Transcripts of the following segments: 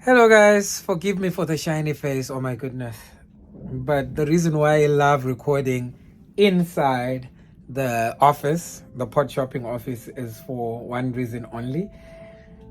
Hello guys, forgive me for the shiny face, oh my goodness. But the reason why I love recording inside the office, the pot shopping office, is for one reason only.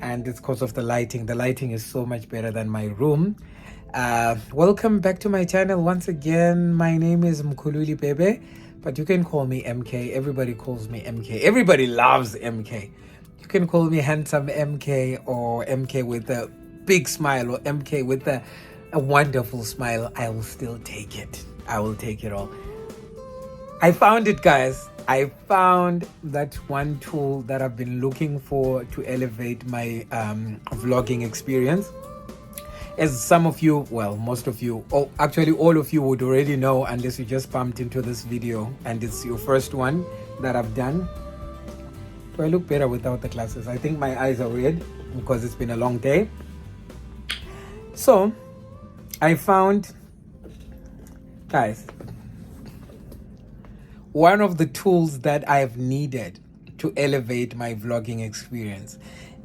And it's because of the lighting. The lighting is so much better than my room. Welcome back to my channel once again. My name is Mkhululi Bebe, but you can call me MK. Everybody calls me MK. Everybody loves MK. You can call me handsome MK or MK with a big smile or MK with a wonderful smile. I will still take it. I will take it all. I found it, guys. I found that one tool that I've been looking for to elevate my vlogging experience. As some of you, well, most of you, actually all of you would already know, unless you just bumped into this video and it's your first one that I've done. Do I look better without the glasses? I think my eyes are red because it's been a long day. So I found, guys, one of the tools that I've needed to elevate my vlogging experience.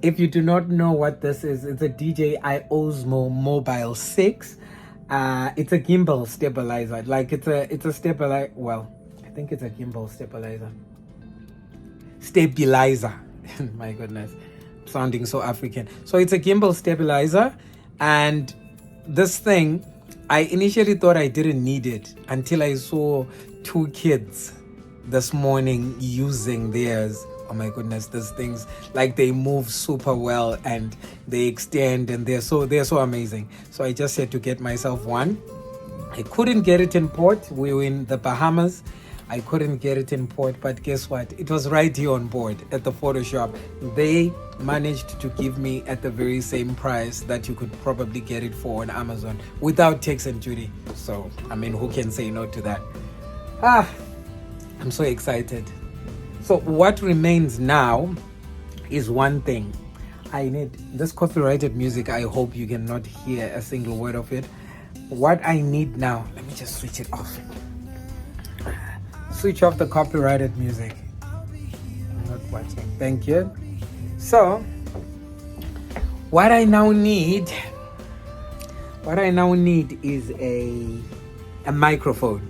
If you do not know what this is, it's a DJI Osmo Mobile 6. It's a gimbal stabilizer. Like it's a stabilizer. Well, I think it's a gimbal stabilizer. My goodness, I'm sounding so African. So it's a gimbal stabilizer, and this thing, I initially thought I didn't need it until I saw two kids this morning using theirs. Oh my goodness, these things, like, they move super well and they extend and they're so amazing. So I just had to get myself one. I couldn't get it in port. We were in the Bahamas. I couldn't get it in port, but guess what? It was right here on board at the photo shop. They managed to give me at the very same price that you could probably get it for on Amazon without tax and duty. So, I mean, who can say no to that? I'm so excited. So what remains now is one thing. I need this copyrighted music. I hope you cannot hear a single word of it. What I need now, let me just switch it off. Switch off the copyrighted music. I'm not watching. Thank you. So what I now need is a microphone.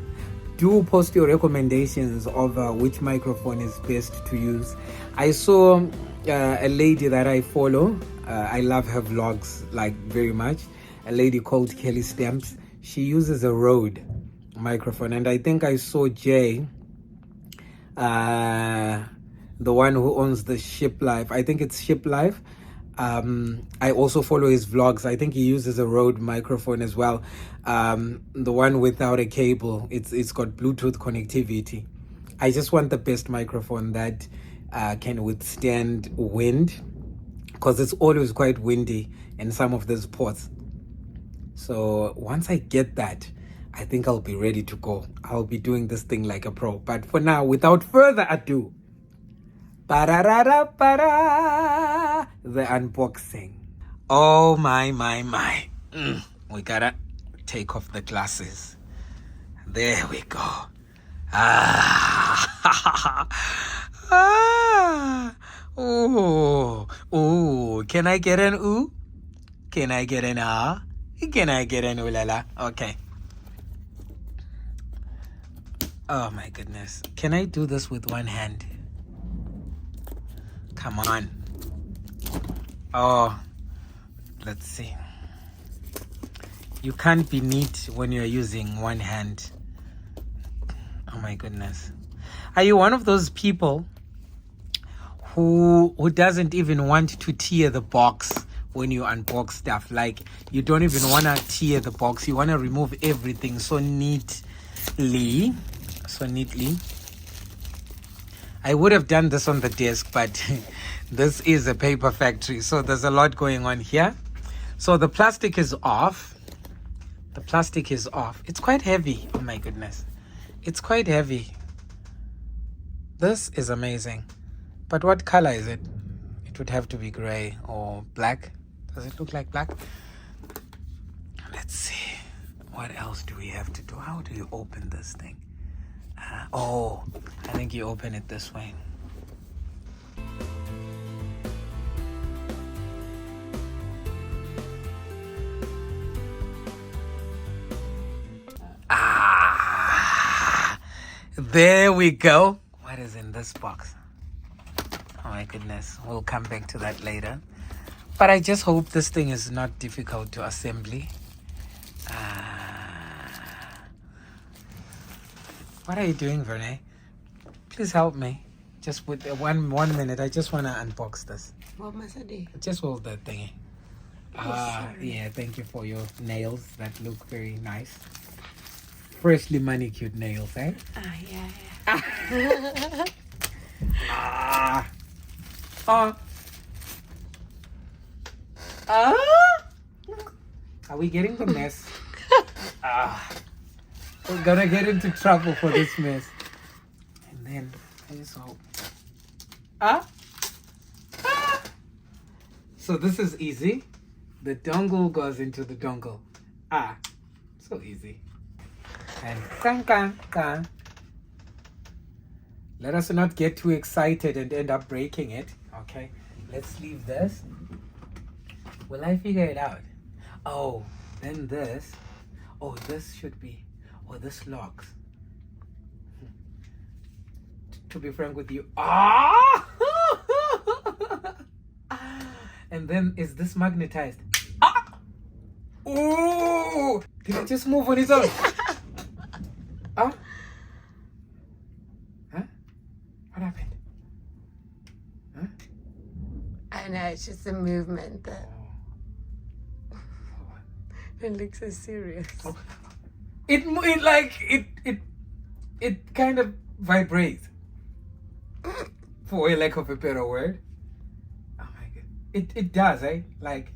Do post your recommendations of which microphone is best to use. I saw a lady that I follow. I love her vlogs like very much. A lady called Kelly Stamps. She uses a Rode microphone, and I think I saw Jay, the one who owns the Ship Life. I think it's Ship Life. I also follow his vlogs. I think he uses a Rode microphone as well. The one without a cable. It's got Bluetooth connectivity. I just want the best microphone that can withstand wind, because it's always quite windy in some of these ports. So once I get that, I think I'll be ready to go. I'll be doing this thing like a pro. But for now, without further ado, the unboxing. Oh my. We gotta take off the glasses. There we go. Ooh. Can I get an ooh? Can I get an ah? Can I get an ooh la la? Okay. Oh my goodness. Can I do this with one hand? Come on. Oh, let's see. You can't be neat when you're using one hand. Oh my goodness. Are you one of those people who doesn't even want to tear the box when you unbox stuff? Like, you don't even want to tear the box. You want to remove everything so neatly. I would have done this on the desk, but this is a paper factory, so there's a lot going on here. So the plastic is off. It's quite heavy. Oh my goodness. It's quite heavy. This is amazing. But what color is it? It would have to be gray or black. Does it look like black? Let's see. What else do we have to do? How do you open this thing? I think you open it this way. There we go. What is in this box? Oh my goodness. We'll come back to that later. But I just hope this thing is not difficult to assembly. What are you doing, Vernay? Please help me. Just with one minute. I just want to unbox this. What must I do? Just hold that thingy. Yeah, thank you for your nails that look very nice. Freshly manicured nails, eh? Yeah. Are we getting the mess? We're gonna get into trouble for this mess. And then I just hope. So this is easy. The dongle goes into the dongle. So easy. And can. Let us not get too excited and end up breaking it. Okay, let's leave this. Will I figure it out? Oh, then this. Oh, this should be. Oh, this locks. To be frank with you. And then is this magnetized? Oh! Did it just move on its own? Huh? What happened? Huh? I know, it's just a movement that it looks so serious. Oh. It kind of vibrates, for a lack of a better word. Oh my god, it does, eh? Like.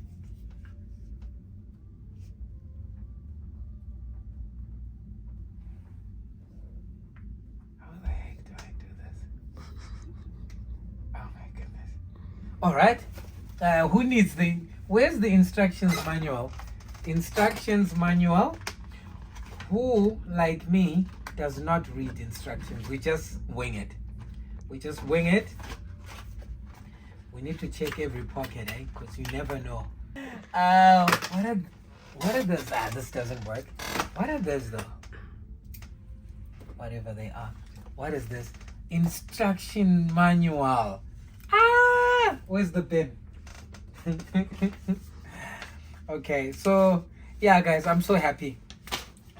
How the heck do I do this? Oh my goodness. All right. Who needs where's the instructions manual? Instructions manual. Who, like me, does not read instructions? We just wing it. We need to check every pocket, eh? Because you never know. What are those? This doesn't work. What are those though? Whatever they are. What is this? Instruction manual. Where's the bin? Okay, so yeah, guys, I'm so happy.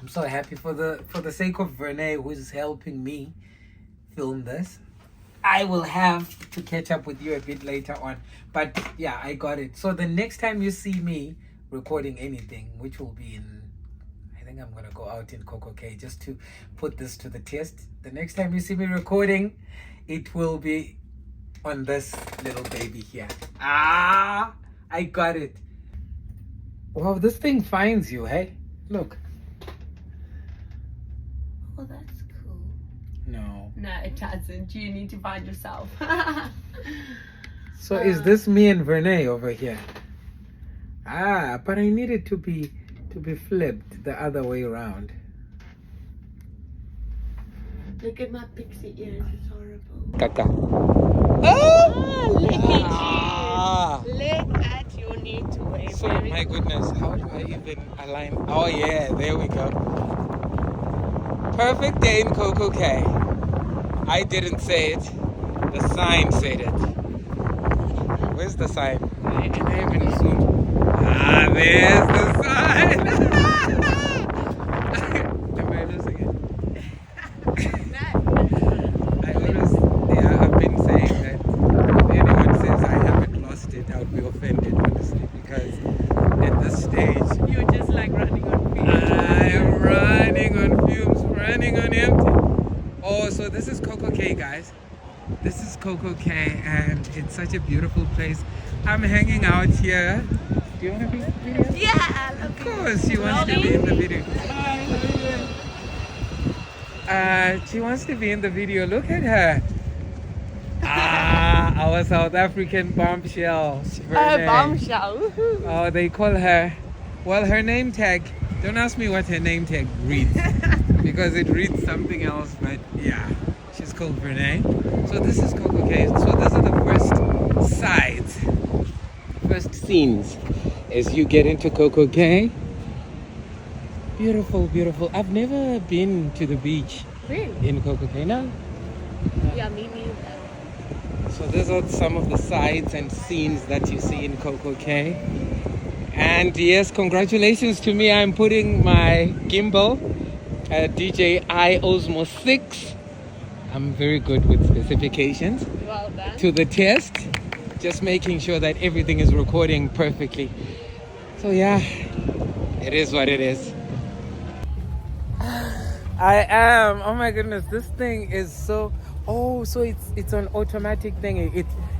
I'm so happy for the sake of Vernay, who is helping me film this. I will have to catch up with you a bit later on, but yeah, I got it. So the next time you see me recording anything, which will be in, I think I'm gonna go out in Coco Cay just to put this to the test. The next time you see me recording, it will be on this little baby here. I got it. Wow, this thing finds you, hey? Look. Oh, that's cool. No. No, it doesn't. You need to find yourself. So is this me and Vernay over here? But I need it to be flipped the other way around. Look at my pixie ears. It's horrible. Kaka. Look at you. Look at your need to wear. So my goodness, how do I even align? Oh yeah, there we go. Perfect day in Coco Cay. I didn't say it. The sign said it. Where's the sign? I haven't zoomed. There's the sign. Am I losing it? I've been saying that if anyone says I haven't lost it, I would be offended, honestly, because at this stage, You're just like running on fumes. I'm running on fumes, running on empty. Oh, so this is Coco Cay, guys. This is Coco Cay, and it's such a beautiful place. I'm hanging out here. Do you want to be in the video? Yeah, Of course, she wants to be in the video. She wants to be in the video. Look at her. Our South African bombshell. Bombshell. Oh, they call her. Well, her name tag. Don't ask me what her name tag reads, because it reads something else. But yeah, she's called Vernay. So this is Coco Cay. So these are the first sides, first scenes as you get into Coco Cay. Beautiful, beautiful. I've never been to the beach Really? in Coco Cay. No? Yeah, me neither. So these are some of the sights and scenes that you see in Coco Cay. And yes, congratulations to me. I'm putting my gimbal, DJI Osmo 6. I'm very good with specifications. Well done. To the test, just making sure that everything is recording perfectly. So yeah, it is what it is. I am. Oh my goodness, this thing is so. Oh, so it's an automatic thing.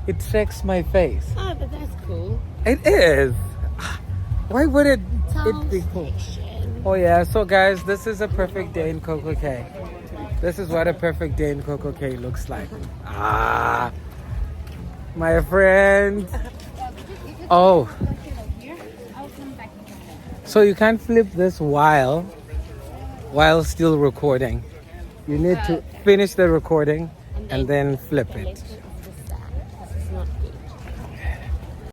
It tracks my face. Oh, but that's cool. It is. Why would it be cool? Oh yeah. So guys, this is a perfect day in Coco Cay. This is what a perfect day in Coco Cay looks like. Ah, my friend. Oh. So you can't flip this while still recording. You need to finish the recording and then flip it.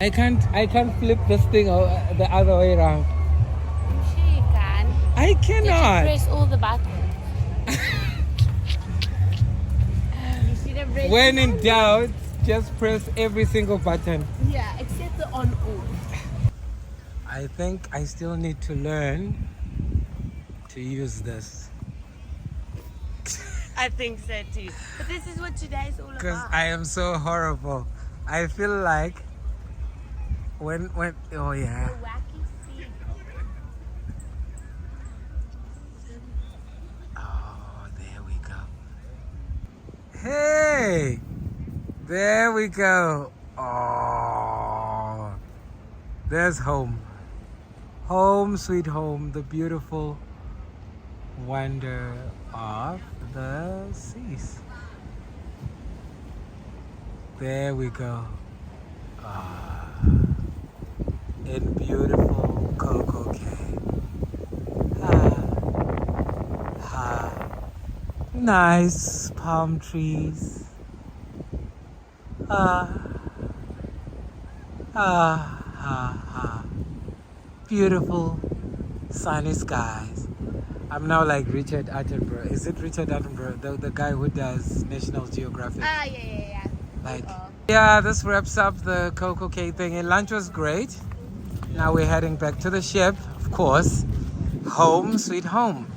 I can't flip this thing the other way around. Sure you can. I cannot. Press all the buttons. You see the red When in button? doubt, just press every single button. Yeah, except the on-off. I think I still need to learn to use this. I think so too. But this is what today's all Because about. I am so horrible. I feel like when oh yeah. The wacky seed. Oh, there we go. Hey! There we go. Oh. There's home. Home sweet home, the beautiful wonder of the seas. There we go. In beautiful Coco Cay. Nice palm trees. Beautiful sunny skies. I'm now like Richard Attenborough. Is it Richard Attenborough? The guy who does National Geographic. Yeah. Like, yeah, this wraps up the Coco Cay thing. And lunch was great. Now we're heading back to the ship, of course. Home, sweet home.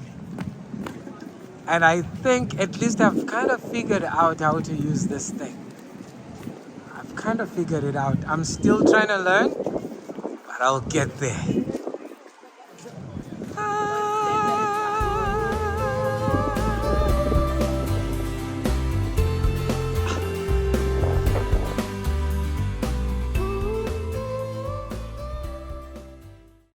And I think at least I've kind of figured out how to use this thing. I've kind of figured it out. I'm still trying to learn, but I'll get there.